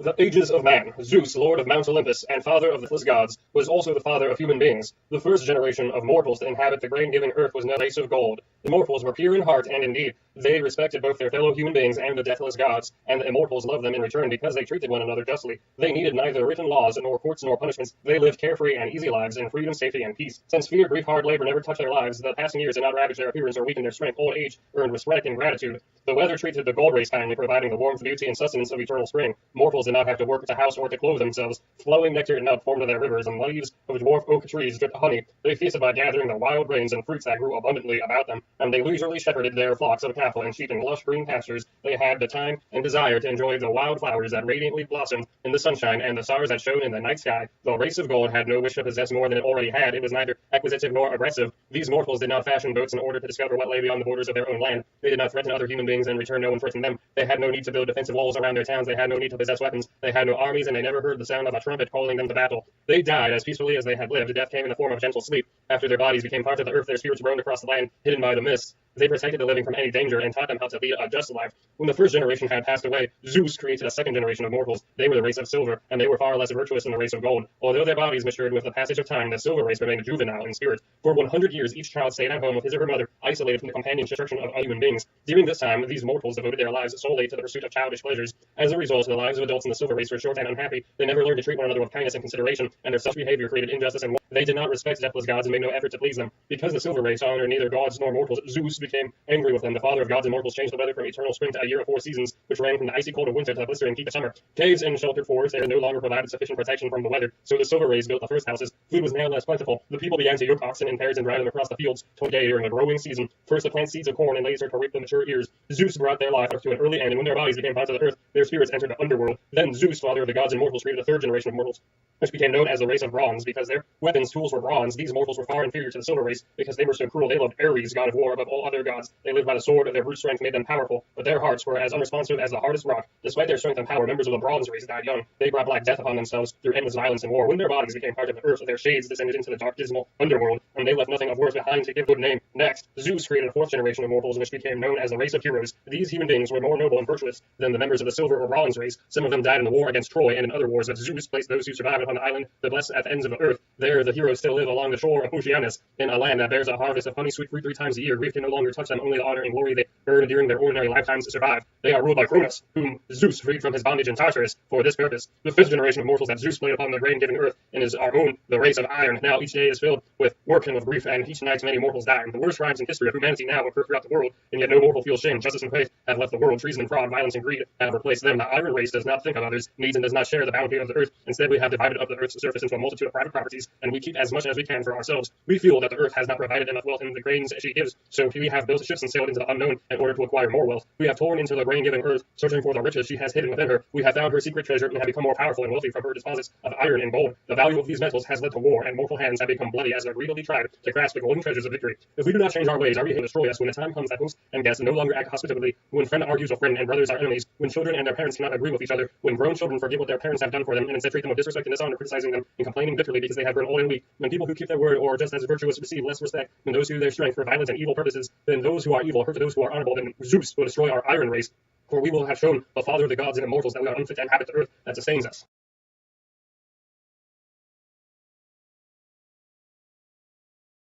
The ages of man, Zeus, lord of Mount Olympus and father of the deathless gods, was also the father of human beings. The first generation of mortals to inhabit the grain-giving earth was known as the race of gold. The mortals were pure in heart and in deed. They respected both their fellow human beings and the deathless gods, and the immortals loved them in return because they treated one another justly. They needed neither written laws, nor courts, nor punishments. They lived carefree and easy lives in freedom, safety, and peace. Since fear, grief, hard labor never touched their lives, the passing years did not ravage their appearance or weaken their strength. Old age earned respect and gratitude. The weather treated the gold race kindly, providing the warmth, beauty, and sustenance of eternal spring. Mortals did not have to work to house or to clothe themselves. Flowing nectar and milk formed their rivers, and leaves of dwarf oak trees dripped honey. They feasted by gathering the wild grains and fruits that grew abundantly about them, and they leisurely shepherded their flocks of cattle and sheep in lush green pastures. They had the time and desire to enjoy the wild flowers that radiantly blossomed in the sunshine and the stars that shone in the night sky. The race of gold had no wish to possess more than it already had. It was neither acquisitive nor aggressive. These mortals did not fashion boats in order to discover what lay beyond the borders of their own land. They did not threaten other human beings, and in return no one threatened them. They had no need to build defensive walls around their towns. They had no need to possess weapons. They had no armies, and they never heard the sound of a trumpet calling them to battle. They died as peacefully as they had lived. Death came in the form of gentle sleep. After their bodies became part of the earth, their spirits roamed across the land, hidden by the mists. They protected the living from any danger and taught them how to lead a just life. When the first generation had passed away, Zeus created a second generation of mortals. They were the race of silver, and they were far less virtuous than the race of gold. Although their bodies matured with the passage of time, the silver race remained juvenile in spirit. For 100 years, each child stayed at home with his or her mother, isolated from the companionship of human beings. During this time, these mortals devoted their lives solely to the pursuit of childish pleasures. As a result, the lives of adults in the silver race were short and unhappy. They never learned to treat one another with kindness and consideration, and their selfish behavior created injustice and war. They did not respect deathless gods and made no effort to please them. Because the silver race honored neither gods nor mortals, Zeus became angry with them. The father of gods and mortals changed the weather from eternal spring to a year of 4 seasons, which ran from the icy cold of winter to the blistering heat of summer. Caves and sheltered forests there no longer provided sufficient protection from the weather, so the silver race built the first houses. Food was now less plentiful. The people began to yoke oxen in pairs and drive them across the fields twice a day during the growing season. First to plant seeds of corn and later to reap the mature ears. Zeus brought their life to an early end, and when their bodies became part of the earth, their spirits entered the underworld. Then Zeus, father of the gods and mortals, created a third generation of mortals, which became known as the race of bronze. Because their weapons, tools were bronze, these mortals were far inferior to the silver race because they were so cruel. They loved Ares, god of war, above all other gods. They lived by the sword. Their brute strength made them powerful, but their hearts were as unresponsive as the hardest rock. Despite their strength and power, members of the bronze race died young. They brought black death upon themselves through endless violence and war. When their bodies became part of the earth, their shades descended into the dark, dismal underworld, and they left nothing of worth behind to give good name. Next, Zeus created a fourth generation of mortals, which became known as the race of heroes. These human beings were more noble and virtuous than the members of the silver or bronze race. Some of them died in the war against Troy and in other wars, but Zeus placed those who survived upon the island, the blessed at the ends of the earth. There, the heroes still live along the shore of Oceanus, in a land that bears a harvest of honey sweet fruit 3 times a year. Grief can no longer touch them. Only the honor and glory they earned during their ordinary lifetimes survive. They are ruled by Cronus, whom Zeus freed from his bondage in Tartarus for this purpose. The fifth generation of mortals that Zeus laid upon the grain-giving earth and is our own, the race of iron. Now each day is filled with work and with grief, and each night many mortals die. The worst crimes in history of humanity now occur throughout the world, and yet no mortal feels shame. Justice and faith have left the world. Treason and fraud, violence and greed have replaced them. The iron race does not think of others' needs and does not share the bounty of the earth. Instead, we have divided up the earth's surface into a multitude of private properties, and we keep as much as we can for ourselves. We feel that the earth has not provided enough wealth in the grains she gives, so we have built ships and sailed into the unknown in order to acquire more wealth. We have torn into the grain-giving earth, searching for the riches she has hidden within her. We have found her secret treasure and have become more powerful and wealthy from her deposits of iron and gold. The value of these metals has led to war, and mortal hands have become bloody as they greedily tried to grasp the golden treasures of victory. If we do not change our ways, our will destroy us. When the time comes that host and guest no longer act hospitably, when friend argues with friend and brothers are enemies, when children and their parents cannot agree with each other, when grown children forget what their parents have done for them and instead treat them with disrespect and dishonor, criticizing them and complaining bitterly because they have grown old and weak, when people who keep their word or just as virtuous receive less respect than those who use their strength for violent and evil purposes, then those who are evil hurt those who are honorable, then Zeus will destroy our iron race. For we will have shown the father of the gods and immortals that we are unfit to inhabit the earth that sustains us.